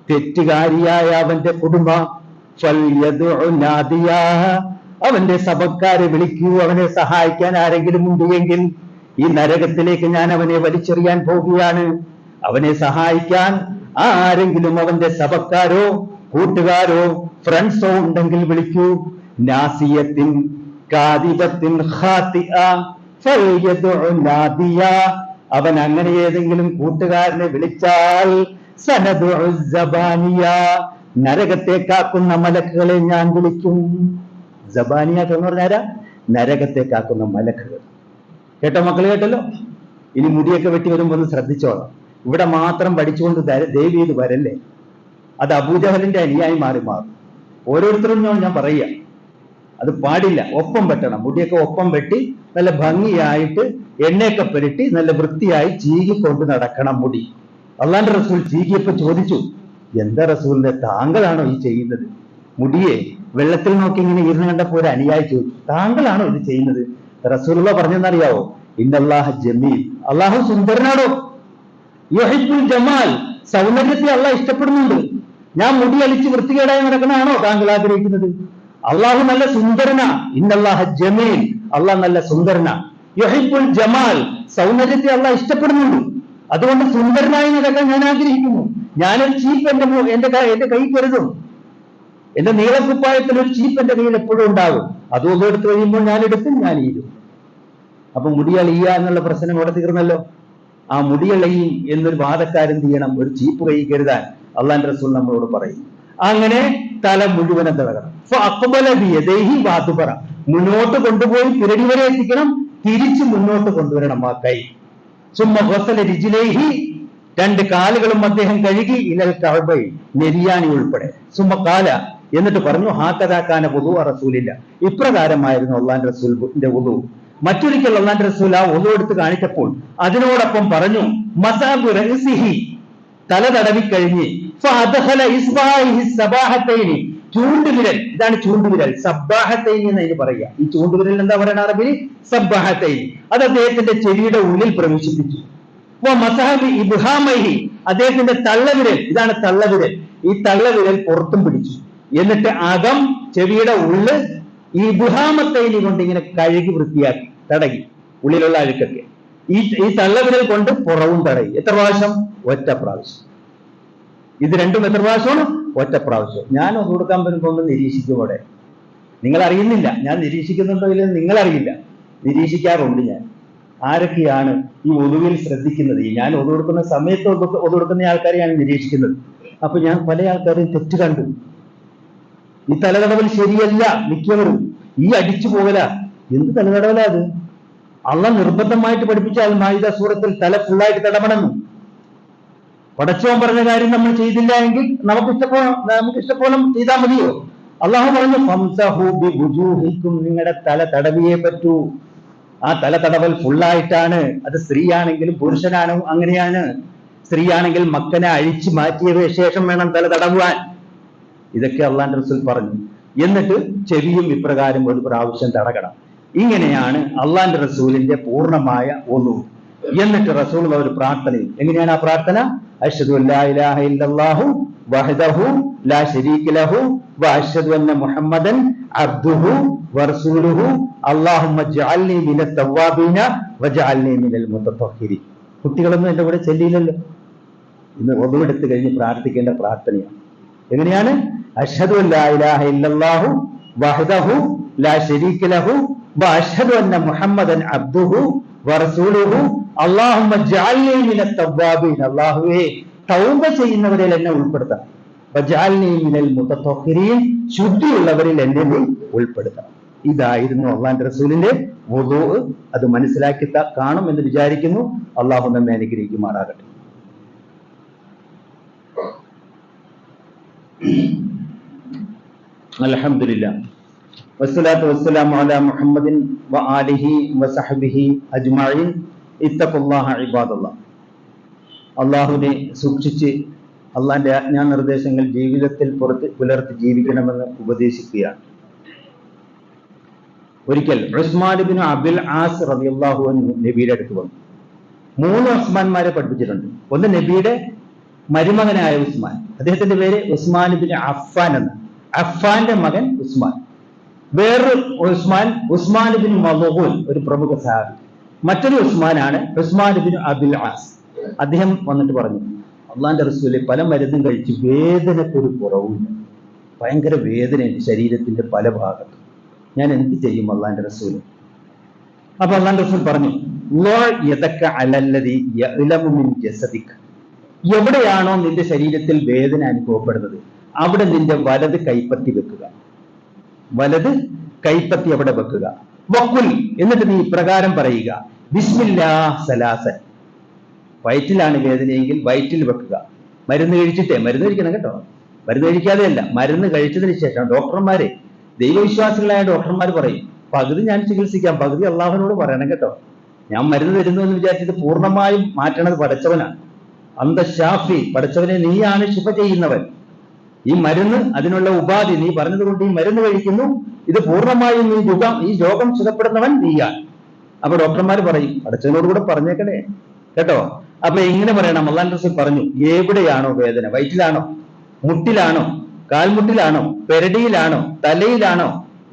Speaker 1: തെറ്റുകാരിയായ അവന്റെ കുടുംബ, അവന്റെ സഭക്കാരെ വിളിക്കൂ, അവനെ സഹായിക്കാൻ ആരെങ്കിലും ഉണ്ട് എങ്കിൽ ഈ നരകത്തിലേക്ക് ഞാൻ അവനെ വലിച്ചെറിയാൻ പോവുകയാണ്. അവനെ സഹായിക്കാൻ ആരെങ്കിലും അവന്റെ സഭക്കാരോ കൂട്ടുകാരോ ഫ്രണ്ട്സോ ഉണ്ടെങ്കിൽ വിളിക്കൂ. നാസിയത്തിൻ കാദിബത്തിൻ ഖാതിഅ ഫൽയദ്ഉ നാദിയ, അവൻ അങ്ങനെ ഏതെങ്കിലും കൂട്ടുകാരനെ വിളിച്ചാൽ സനദുഉ സബാനിയ, നരകത്തെ കാക്കുന്ന മലക്കുകളെ ഞാൻ വിളിക്കും. സബാനിയ എന്ന് പറഞ്ഞാരാ? നരകത്തെ കാക്കുന്ന മലക്കുകൾ. കേട്ടോ മക്കൾ, കേട്ടല്ലോ. ഇനി മുടിയൊക്കെ വെട്ടി വരുമ്പോ ഒന്ന് ശ്രദ്ധിച്ചോളാം. ഇവിടെ മാത്രം പഠിച്ചുകൊണ്ട് ദയവ് ചെയ്ത് വരല്ലേ. അത് അബൂജഹലിന്റെ അനുയായി മാറും. ഓരോരുത്തരും ഞാൻ പറയുക, അത് പാടില്ല. ഒപ്പം വെട്ടണം. മുടിയൊക്കെ ഒപ്പം വെട്ടി നല്ല ഭംഗിയായിട്ട് എണ്ണയൊക്കെ പുരട്ടി നല്ല വൃത്തിയായി ചീകിക്കൊണ്ട് നടക്കണം മുടി. അള്ളാന്റെ റസൂൽ ചീകിയപ്പോ ചോദിച്ചു, എന്താ റസൂലിന്റെ, താങ്കളാണോ ഈ ചെയ്യുന്നത്? മുടിയെ വെള്ളത്തിൽ നോക്കി ഇങ്ങനെ ഇരുന്ന് കണ്ടപ്പോ ഒരു അനുയായി ചോദിച്ചു, താങ്കളാണോ ഇത് ചെയ്യുന്നത്? റസൂലുള്ള പറഞ്ഞെന്നറിയാവോ? ഇന്നല്ലാഹ ജമീൽ, അള്ളാഹു സുന്ദരനാണോ? യുഹിബ്ബുൽ ജമാൽ, സൗന്ദര്യത്തെ അള്ളാഹ് ഇഷ്ടപ്പെടുന്നുണ്ട്. ഞാൻ മുടി അലിച്ച് വൃത്തികേടായി നടക്കണാണോ താങ്കൾ ആഗ്രഹിക്കുന്നത്? അള്ളാഹു നല്ല സുന്ദരനാ. ഇന്നല്ലാഹ ജമീൽ, അള്ളാഹ് നല്ല സുന്ദരനാ. യുഹിബ്ബുൽ ജമാൽ, സൗന്ദര്യത്തെ അള്ളാഹ് ഇഷ്ടപ്പെടുന്നുണ്ട്. അതുകൊണ്ട് സുന്ദരനായി നടക്കാൻ ഞാൻ ആഗ്രഹിക്കുന്നു. ഞാനൊരു ചീപ്പ് എന്റെ കൈ കരുതും. എന്റെ നീളക്കുപ്പായത്തിൽ ഒരു ചീപ്പ് എന്റെ കയ്യിൽ എപ്പോഴും ഉണ്ടാകും. അതും എടുത്ത് കഴിയുമ്പോൾ ഞാൻ എടുക്കും, ഞാൻ ഈരും. അപ്പൊ മുടിയളിയ എന്നുള്ള പ്രശ്നം ഇവിടെ തീർന്നല്ലോ. ആ മുടിയളയും എന്നൊരു വാദക്കാരൻ ചെയ്യണം, ഒരു ചീപ്പ് കൈ കരുതാൻ അള്ളാന്റെ റസൂൽ നമ്മളോട് പറയും. അങ്ങനെ തല മുഴുവനും തടകണം. മുന്നോട്ട് കൊണ്ടുപോയി പിരടി വരെ എത്തിക്കണം, തിരിച്ച് മുന്നോട്ട് കൊണ്ടുവരണം ആ കൈ. രണ്ട് കാലുകളും അദ്ദേഹം കഴുകി, ഇലൽ കഅബൈ, നെരിയാണി ഉൾപ്പെടെ. സുമ്മക്കാല, എന്നിട്ട് പറഞ്ഞു, ഹാക്കദാക്കാന വുദൂ റസൂലില്ല, ഇപ്രകാരമായിരുന്നു അള്ളാന്റെ റസൂലിന്റെ വുദൂ. മറ്റൊരിക്കൽ അള്ളാന്റെ റസൂൽ ആ വുദൂ എടുത്ത് കാണിച്ചപ്പോൾ അതിനോടൊപ്പം പറഞ്ഞു, മസാബു റഅസിഹി, തല തടവിക്കഴിഞ്ഞ്, ഫഅദ്ഖല ഇസ്ബാഹിഹി സബാഹത്തൈനി, ചൂണ്ടുവിരൽ, ഇതാണ് ചൂണ്ടുവിരൽ, സബ്ബാഹത്തൈനി എന്ന് അതിന് പറയുക. ഈ ചൂണ്ടുവിരൽ എന്താ പറയുക അറബിയിൽ? സബ്ബാഹത്തൈനി. അത് അദ്ദേഹത്തിന്റെ ചെവിയുടെ ഉള്ളിൽ പ്രവേശിപ്പിച്ചു. മസഹബി ഇബ്ഹാമൈഹി, അദ്ദേഹത്തിന്റെ തള്ളവിരൽ, ഇതാണ് തള്ളവിരൽ, ഈ തള്ളവിരൽ പുറത്തും പിടിച്ചു. എന്നിട്ട് അകം, ചെവിയുടെ ഉള്ള് ഈ ഇബ്ഹാമത്തൈനി കൊണ്ട് ഇങ്ങനെ കഴുകി വൃത്തിയാക്കി തടകി, ഉള്ളിലുള്ള അഴുക്കൊക്കെ. ഈ തള്ളവിരൽ കൊണ്ട് പുറവും തടകി. എത്ര പ്രാവശ്യം? ഒറ്റ പ്രാവശ്യം. ഇത് രണ്ടും എത്ര പ്രാവശ്യമാണ്? ഒറ്റ പ്രാവശ്യം. ഞാൻ ഒന്ന് കൊടുക്കാൻ വരുമ്പോൾ ഒന്ന് നിരീക്ഷിക്കുമോടെ? നിങ്ങൾ അറിയുന്നില്ല, ഞാൻ നിരീക്ഷിക്കുന്നുണ്ടോ ഇല്ലെന്ന് നിങ്ങൾ അറിയില്ല. നിരീക്ഷിക്കാറുണ്ട് ഞാൻ. ആരൊക്കെയാണ് ഈ ഒതുവിൽ ശ്രദ്ധിക്കുന്നത്? ഞാൻ ഒതു കൊടുക്കുന്ന സമയത്ത് ഒതു കൊടുക്കുന്ന ആൾക്കാരെ ഞാൻ നിരീക്ഷിക്കുന്നത്. അപ്പൊ ഞാൻ പല ആൾക്കാരെയും തെറ്റ് കണ്ടു. ഈ തലതടവൽ ശരിയല്ല. മിക്കവരും ഈ അടിച്ചു പോകല. എന്ത് തലതടവല അത്? അള്ളാഹ് നിർബന്ധമായിട്ട് പഠിപ്പിച്ചാൽ മാഇദ സൂറത്തിൽ തല ഫുള്ളായിട്ട് തടവണമെന്ന്. പടച്ചോൻ പറഞ്ഞ കാര്യം നമ്മൾ ചെയ്തില്ല എങ്കിൽ നമുക്ക് ഇഷ്ടപ്പോലെ ചെയ്താൽ മതിയോ? അള്ളാഹു പറഞ്ഞു, ഫംസഹു ബിവുജൂഹിക്കും, നിങ്ങളുടെ തല തടവിയേ പറ്റൂ. ആ തല തടവൽ ഫുള്ളായിട്ടാണ്. അത് സ്ത്രീയാണെങ്കിലും പുരുഷനാണോ അങ്ങനെയാണ്. സ്ത്രീയാണെങ്കിൽ മക്കനെ അഴിച്ചു മാറ്റിയ ശേഷം വേണം തല തടവുവാൻ. ഇതൊക്കെ അള്ളാന്റെ റസൂൽ പറഞ്ഞു. എന്നിട്ട് ചെവിയും ഇപ്രകാരം ഒരു പ്രാവശ്യം തടകണം. ഇങ്ങനെയാണ് അള്ളാന്റെ റസൂലിന്റെ പൂർണ്ണമായ ഒന്നു. എന്നിട്ട് റസൂൽ ഒരു പ്രാർത്ഥനയും. എങ്ങനെയാണ് ആ പ്രാർത്ഥന? അശ്ഹദു അല്ലാ ഇലാഹ ഇല്ലല്ലാഹു വഹ്ദഹു ലാ ശരീക ലഹു വഅശ്ഹദു അന്ന മുഹമ്മദൻ അബ്ദുഹു വറസൂലുഹു അല്ലാഹുമ്മ ജഅൽനി മിനൽ തവ്വാബീന വജഅൽനി മിനൽ മുതത്വഹിരീൻ. കുട്ടികളൊന്നും എന്റെ കൂടെ ചെല്ലിയില്ലല്ലോ. ഇന്ന് ഒന്നുമെടുത്ത് കഴിഞ്ഞ് പ്രാർത്ഥിക്കേണ്ട പ്രാർത്ഥനയാണ്. എങ്ങനെയാണ്? അശ്ഹദു അല്ലാ ഇലാഹ ഇല്ലല്ലാഹു വഹ്ദഹു ലാ ശരീക ലഹു വഅശ്ഹദു അന്ന മുഹമ്മദൻ അബ്ദുഹു വറസൂലുഹു അല്ലാഹുമ്മ ജഅൽനി മിനൽ തവ്വാബീൻ. അല്ലാഹുവേ, തൗബ ചെയ്യുന്നവരിൽ എന്നെ ഉൾപ്പെടുത്തണം. വജഅൽനി മിനൽ മുതത്വഹിരീൻ, ശുദ്ധിയുള്ളവരിൽ എന്നെ നീ ഉൾപ്പെടുത്തണം. ഇതായിരുന്നു അള്ളാന്റെ റസൂലിന്റെ വുളൂ. അത് മനസ്സിലാക്കി കാണും എന്ന് വിചാരിക്കുന്നു. അള്ളാഹു നമ്മെ അനുഗ്രഹിക്കുമാറാകട്ടെ. അൽഹംദുലില്ലാഹ് വസ്സലാത്തു വസ്സലാമു അലാ മുഹമ്മദിൻ വആലിഹി വസഹ്ബിഹി അജ്മഈൻ. ഇത്തഖുല്ലാഹ ഇബാദല്ലാഹ്. അള്ളാഹുവിനെ സൂക്ഷിച്ച് അള്ളാന്റെ ആജ്ഞാനിർദ്ദേശങ്ങൾ ജീവിതത്തിൽ പുലർത്തി ജീവിക്കണമെന്ന് ഉപദേശിക്കുകയാണ്. ഒരിക്കൽ ഉസ്മാൻ ഇബ്നു അബിൽ ആസ് റളിയല്ലാഹു അൻഹു നബിയുടെ അടുത്ത് വന്നു. 3 ഉസ്മാൻമാരെ പഠിപ്പിച്ചിട്ടുണ്ട്. ഒന്ന് നബിയുടെ മരുമകനായ ഉസ്മാൻ, അദ്ദേഹത്തിന്റെ പേര് ഉസ്മാൻ ഇബ്നു അഫ്ഫാൻ എന്ന്. അഫ്ഫാന്റെ മകൻ ഉസ്മാൻ. വേറൊരു ഉസ്മാൻ, ഉസ്മാൻ ഇബ്നു മദ്ഊൻ, ഒരു പ്രമുഖ സഹാബി. മറ്റൊരു ഉസ്മാനാണ് ഉസ്മാൻ ഇബ്നു അബിൽ ആസ്. അദ്ദേഹം വന്നിട്ട് പറഞ്ഞു, അള്ളാന്റെ റസൂലെ, പല മരുന്നും കഴിച്ച് വേദനക്കൊരു കുറവില്ല. ഭയങ്കര വേദനയുണ്ട് ശരീരത്തിന്റെ പല ഭാഗത്തും. ഞാൻ എന്ത് ചെയ്യും അള്ളാന്റെ റസൂല്? അപ്പൊ അള്ളാന്റെ റസൂൽ പറഞ്ഞു, എവിടെയാണോ നിന്റെ ശരീരത്തിൽ വേദന അനുഭവപ്പെടുന്നത് അവിടെ നിന്റെ വലത് കൈപ്പത്തി വെക്കുക. വലത് കൈപ്പത്തി അവിടെ വെക്കുക. വക്കുൽ, എന്നിട്ട് നീ ഇപ്രകാരം പറയുക, ബിസ്മില്ലാഹ് സലാസൻ. വയറ്റിലാണ് വേദനയെങ്കിൽ വയറ്റിൽ വെക്കുക. മരുന്ന് കഴിച്ചിട്ടേ, മരുന്ന് കഴിക്കണം കേട്ടോ, മരുന്ന് കഴിക്കാതെയല്ല, മരുന്ന് കഴിച്ചതിന് ശേഷം. ഡോക്ടർമാരെ, ദൈവവിശ്വാസികളായ ഡോക്ടർമാർ പറയും, പകുതി ഞാൻ ചികിത്സിക്കാം, പകുതി അള്ളാഹുവിനോട് പറയണം കേട്ടോ. ഞാൻ മരുന്ന് തരുന്നു എന്ന് വിചാരിച്ചിട്ട് പൂർണ്ണമായും മാറ്റണത് പടച്ചവനാണ്. അന്തശാഫി, പടച്ചവനെ നീയാണ് ശിഫ ചെയ്യുന്നവൻ. ഈ മരുന്ന്, അതിനുള്ള ഉപാധി നീ പറഞ്ഞതുകൊണ്ട് ഈ മരുന്ന് കഴിക്കുന്നു, ഇത് പൂർണ്ണമായും ഈ രോഗം സുഖപ്പെടുന്നവൻ നീയാണ്. അപ്പൊ ഡോക്ടർമാർ പറയും, പടച്ചവനോട് കൂടെ പറഞ്ഞേക്കണേ കേട്ടോ. അപ്പൊ ഇങ്ങനെ പറയണം. അല്ലാഹുവിന്റെ റസൂൽ പറഞ്ഞു, എവിടെയാണോ വേദന, വയറ്റിലാണോ, മുട്ടിലാണോ, കാൽമുട്ടിലാണോ, പെരടിയിലാണോ, തലയിലാണോ,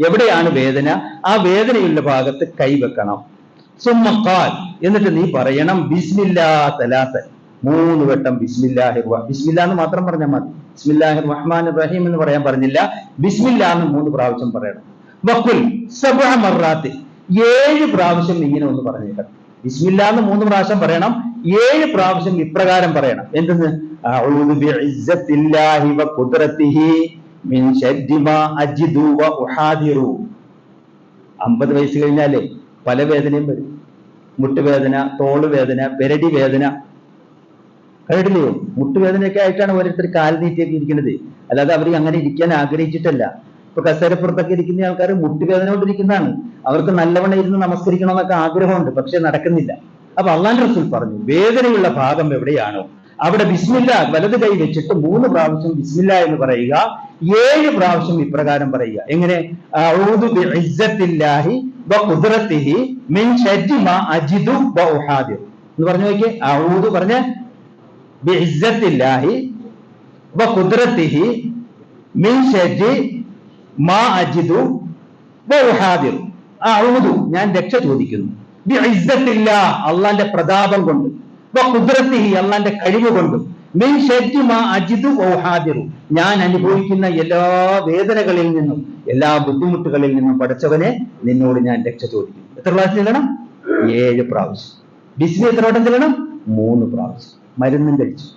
Speaker 1: എവിടെയാണ് വേദന, ആ വേദനയുള്ള ഭാഗത്ത് കൈവെക്കണം. സുമ്മ ഖാൽ, എന്നിട്ട് നീ പറയണം, ബിസ്മില്ലാ സലാസൻ, 3 വട്ടം ബിസ്മില്ലാ എന്ന് മാത്രം പറഞ്ഞാൽ മതി. ബിസ്മില്ലാഹിർ റഹ്മാനിർ റഹീം എന്ന് പറയാൻ പറഞ്ഞില്ല. ബിസ്മില്ലാ എന്ന് 3 പ്രാവശ്യം പറയണം. വഖുൽ സബ്അ മർറാത്ത്, 7 പ്രാവശ്യം ഇങ്ങനെ ഒന്ന് പറഞ്ഞേക്കണം. ബിസ്മില്ലാ എന്ന് 3 പ്രാവശ്യം പറയണം. 7 പ്രാവശ്യം ഇപ്രകാരം പറയണം. എന്തെന്ന്? അഊദു ബിഇസ്സത്തില്ലാഹി വ ഖുദ്റതിഹി മിൻ ശർരി മാ അജിദു വ ഉഹാദിറു. 50 വയസ്സ് കഴിഞ്ഞാലേ പല വേദനയും വരും. മുട്ടുവേദന, തോളുവേദന, പെരടി വേദന. കേട്ടില്ലയോ? മുട്ടുവേദനയൊക്കെ ആയിട്ടാണ് ഓരോരുത്തർ കാൽ നീട്ടിയൊക്കെ ഇരിക്കുന്നത്. അല്ലാതെ അവർ അങ്ങനെ ഇരിക്കാൻ ആഗ്രഹിച്ചിട്ടല്ല. ഇപ്പൊ കസേരപ്പുറത്തൊക്കെ ഇരിക്കുന്ന ആൾക്കാർ മുട്ടുവേദന കൊണ്ടിരിക്കുന്നതാണ്. അവർക്ക് നല്ലവണ്ണം ഇരുന്ന് നമസ്കരിക്കണമെന്നൊക്കെ ആഗ്രഹമുണ്ട്, പക്ഷെ നടക്കുന്നില്ല. അപ്പൊ അള്ളാഹുവിന്റെ റസൂൽ പറഞ്ഞു, വേദനയുള്ള ഭാഗം എവിടെയാണോ അവിടെ ബിസ്മില്ലാ, വലത് കൈ വെച്ചിട്ട് 3 പ്രാവശ്യം ബിസ്മില്ലാ എന്ന് പറയുക. 7 പ്രാവശ്യം ഇപ്രകാരം പറയുക. എങ്ങനെ? അഊദു ബിഇസ്സത്തില്ലാഹി വ ഖുദ്റതിഹി മിൻ ശർരി മാ അജിദു വ ഉഹാദിറു എന്ന് പറഞ്ഞു നോക്കിയേ. അഊദു പറഞ്ഞ ബിഇസ്സത്തില്ലാഹി വ ഖുദ്റതിഹി മിൻ ശർരി മാ അജിദു വ ഉഹാദിറു. അഊദു, ഞാൻ രക്ഷ ചോദിക്കുന്നു, ബിഇസ്സത്തില്ലാ, അള്ളാന്റെ പ്രതാപം കൊണ്ട്, വ ഖുദ്റതിഹി, അള്ളാന്റെ കഴിവ് കൊണ്ടും, മിൻ ശർരി മാ അജിദു വ ഉഹാദിറു, ഞാൻ അനുഭവിക്കുന്ന എല്ലാ വേദനകളിൽ നിന്നും, എല്ലാ ബുദ്ധിമുട്ടുകളിൽ നിന്നും പടച്ചവനെ നിന്നോട് ഞാൻ രക്ഷ ചോദിക്കുന്നു. എത്ര പ്രാവശ്യം ചെല്ലണം? 7 പ്രാവശ്യം. ബിസ്മി എത്ര വട്ടം ചെല്ലണം? 3 പ്രാവശ്യം. മരുന്നും കഴിച്ചു,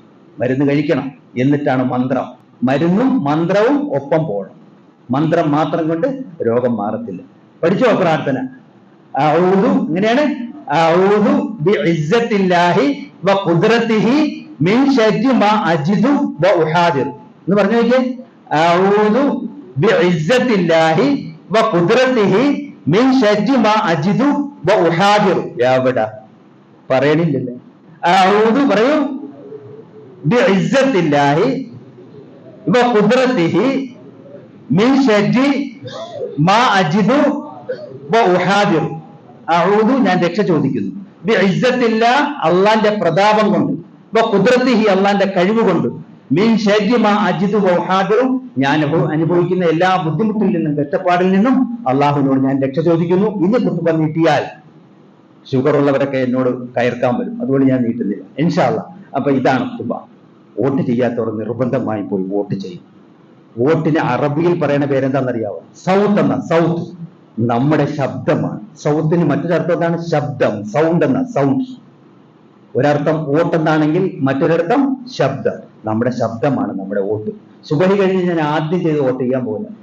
Speaker 1: മരുന്ന് കഴിക്കണം. എന്നിട്ടാണ് മന്ത്രം. മരുന്നും മന്ത്രവും ഒപ്പം പോകണം. മന്ത്രം മാത്രം കൊണ്ട് രോഗം മാറത്തില്ല. പഠിച്ചോ പ്രാർത്ഥന? അഊദു, ഇങ്ങനെയാണ്, അഊദു ബിഇസ്സത്തില്ലാഹി വ ഖുദ്റതിഹി മിൻ ശർരി മാ അജിദു വ ഉഹാദിറു എന്ന് പറഞ്ഞു നോക്കിയേ. അഊദു ബിഇസ്സത്തില്ലാഹി വ ഖുദ്റതിഹി മിൻ ശർരി മാ അജിദു ഉഹാദിറു എവിടെ പറയണില്ലല്ലേ? അഊദു പറയൂ. ബിഇസ്സത്തില്ലാഹി വഖുദ്റതിഹി മിൻ ശർരി മാ അജിദു വഉഹാദിറു. അഊദു ഞാൻ രക്ഷ ചോദിക്കുന്നു. ബിഇസ്സത്തില്ലാഹ് അല്ലാഹുവിന്റെ പ്രതാപം കൊണ്ട്, വഖുദ്റതിഹി അല്ലാഹുവിന്റെ കഴിവ് കൊണ്ട്, മിൻ ശർരി മാ അജിദു വഉഹാദിറു ഞാൻ അനുഭവിക്കുന്ന എല്ലാ ബുദ്ധിമുട്ടിൽ നിന്നും കഷ്ടപ്പാടിൽ നിന്നും അള്ളാഹുവിനോട് ഞാൻ രക്ഷ ചോദിക്കുന്നു. ഇന്ന് കുത്തുബ നീട്ടിയാൽ ഷുഗർ ഉള്ളവരൊക്കെ എന്നോട് കയർക്കാൻ വരും, അതുകൊണ്ട് ഞാൻ നീട്ടുന്നില്ല ഇൻഷാ അല്ലാഹ്. അപ്പൊ ഇതാണ് കുത്തുബ. വോട്ട് ചെയ്യാത്തവർ നിർബന്ധമായി പോയി വോട്ട് ചെയ്യും. വോട്ടിന് അറബിയിൽ പറയുന്ന പേരെന്താണെന്നറിയാവോ? സൗത്ത് എന്ന. സൗത്ത് നമ്മുടെ ശബ്ദമാണ്. സൗത്തിന് മറ്റൊരർത്ഥം എന്താണ്? ശബ്ദം, സൗണ്ട് എന്ന. സൗണ്ട് ഒരർത്ഥം വോട്ട് എന്നാണെങ്കിൽ മറ്റൊരർത്ഥം ശബ്ദം. നമ്മുടെ ശബ്ദമാണ് നമ്മുടെ വോട്ട്. സുബഹി കഴിഞ്ഞ് ഞാൻ ആദ്യം ചെയ്ത് വോട്ട് ചെയ്യാൻ പോകുന്നത്,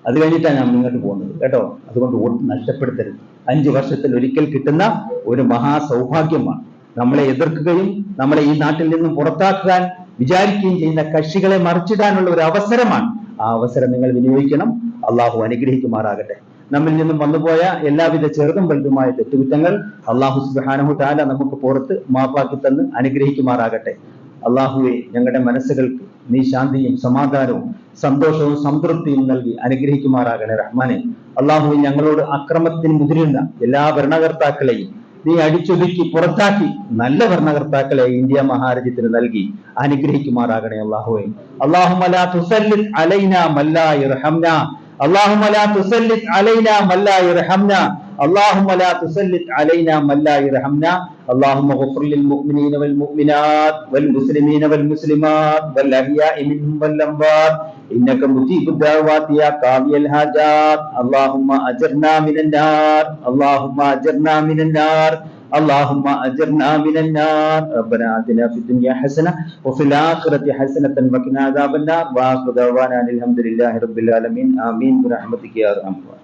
Speaker 1: അത് കഴിഞ്ഞിട്ടാണ് ഞാൻ മുന്നോട്ട് പോകുന്നത് കേട്ടോ. അതുകൊണ്ട് വോട്ട് നഷ്ടപ്പെടുത്തരുത്. 5 വർഷത്തിൽ ഒരിക്കൽ കിട്ടുന്ന ഒരു മഹാസൗഭാഗ്യമാണ്. നമ്മളെ എതിർക്കുകയും നമ്മളെ ഈ നാട്ടിൽ നിന്നും പുറത്താക്കാൻ വിചാരിക്കുകയും ചെയ്യുന്ന കക്ഷികളെ മറിച്ചിടാനുള്ള ഒരു അവസരമാണ്. ആ അവസരം നിങ്ങൾ വിനിയോഗിക്കണം. അള്ളാഹു അനുഗ്രഹിക്കുമാറാകട്ടെ. നമ്മിൽ നിന്നും വന്നുപോയ എല്ലാവിധ ചെറുതും വലുതുമായ തെറ്റുകുറ്റങ്ങൾ അള്ളാഹു സുബ്ഹാനഹു തആല നമുക്ക് പുറത്ത് മാപ്പാക്കി തന്ന് അനുഗ്രഹിക്കുമാറാകട്ടെ. അള്ളാഹുവെ, ഞങ്ങളുടെ മനസ്സുകൾക്ക് നീ ശാന്തിയും സമാധാനവും സന്തോഷവും സംതൃപ്തിയും നൽകി അനുഗ്രഹിക്കുമാറാകണേ റഹ്മാനെ. അള്ളാഹുവെ, ഞങ്ങളോട് അക്രമത്തിന് മുതിരുന്ന എല്ലാ ഭരണകർത്താക്കളെയും നീ അടിച്ചൊതുക്കി പുറത്താക്കി നല്ല ഭരണകർത്താക്കളെ ഇന്ത്യ മഹാരാജ്യത്തിന് നൽകി അനുഗ്രഹിക്കുമാറാകണേ അള്ളാഹുവെ. അല്ലാഹുമ്മ ലാ തുസല്ലിത് അലൈനാ മല്ലാ യർഹംനാ. അല്ലാഹുമ്മ ലാ തുസല്ലിത് അലൈനാ മല്ലാ യർഹംനാ. اللهم لا تسلط علينا من لا يرحمنا. اللهم اغفر للمؤمنين والمؤمنات والمسلمين والمسلمات والأحياء منهم والأموات إنك مجيب الدعوات يا قاضي الحاجات. اللهم أجرنا من النار. اللهم أجرنا من النار. اللهم أجرنا من النار. ربنا آتنا في الدنيا حسنة وفي الآخرة حسنة وقنا عذاب النار. وآخر دعوانا الحمد لله رب العالمين. آمين برحمتك يا أرحم الراحمين.